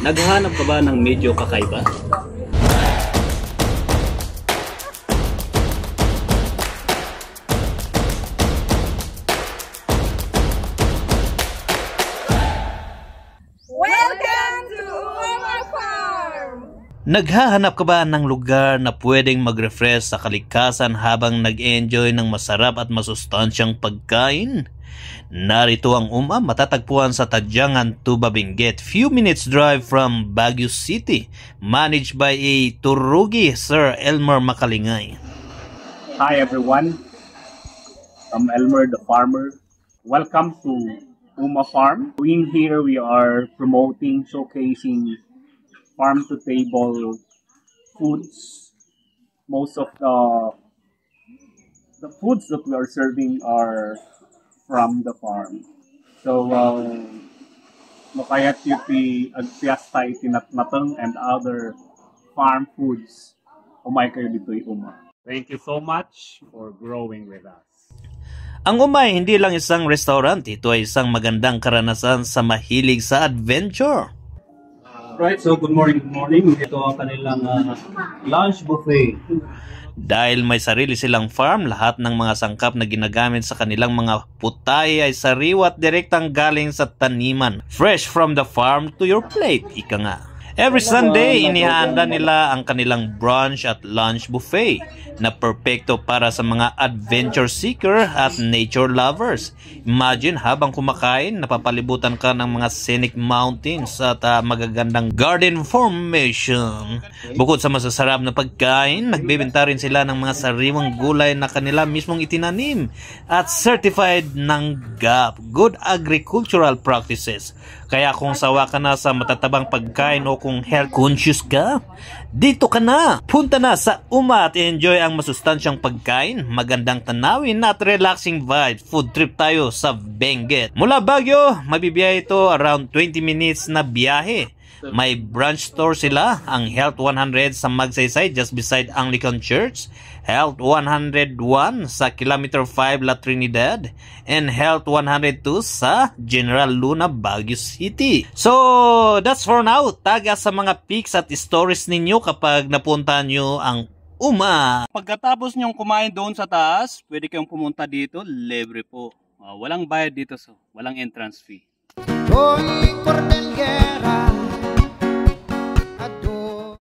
Naghahanap ka ba ng medyo kakaiba? Welcome to Uma Farm! Naghahanap ka ba ng lugar na pwedeng mag-refresh sa kalikasan habang nag-enjoy ng masarap at masustansyang pagkain? Narito ang Uma, matatagpuan sa Tadyangan, Tuba, Benguet, few minutes drive from Baguio City, managed by a Turugi, Sir Elmer Makalingay. Hi everyone, I'm Elmer the farmer. Welcome to Uma Farm. In here we are promoting, showcasing farm-to-table foods. Most of the foods that we are serving are from the farm. So, makayat yuti agpiastay tinatmatang and other farm foods. Umay kayo dito'y Uma. Thank you so much for growing with us. Ang Uma ay hindi lang isang restaurant, ito ay isang magandang karanasan sa mahilig sa adventure. Right, so good morning, Ito ang kanilang lunch buffet. Dahil may sarili silang farm, lahat ng mga sangkap na ginagamit sa kanilang mga putay ay sariwa at direktang galing sa taniman. Fresh from the farm to your plate, ika nga. Every Sunday, inihanda nila ang kanilang brunch at lunch buffet na perpekto para sa mga adventure seeker at nature lovers. Imagine habang kumakain, napapalibutan ka ng mga scenic mountains at magagandang garden formation. Bukod sa masasarap na pagkain, nagbebenta rin sila ng mga sariwang gulay na kanila mismong itinanim at certified ng GAP, Good Agricultural Practices. Kaya kung sawa ka na sa matatabang pagkain o kung health conscious ka, dito ka na! Punta na sa Uma at enjoy ang masustansyang pagkain, magandang tanawin at relaxing vibe. Food trip tayo sa Benguet. Mula Baguio, mabibiyahe ito around 20 minutes na biyahe. May branch store sila, ang Health 100 sa Magsaysay just beside Anglican Church, Health 101 sa Kilometer 5 La Trinidad, and Health 102 sa General Luna, Baguio City. So, that's for now. Taga sa mga pics at stories ninyo kapag napunta nyo ang Uma. Pagkatapos nyong kumain doon sa taas, pwede kayong pumunta dito, libre po. Walang bayad dito, so walang entrance fee. Hoy, Cordillera,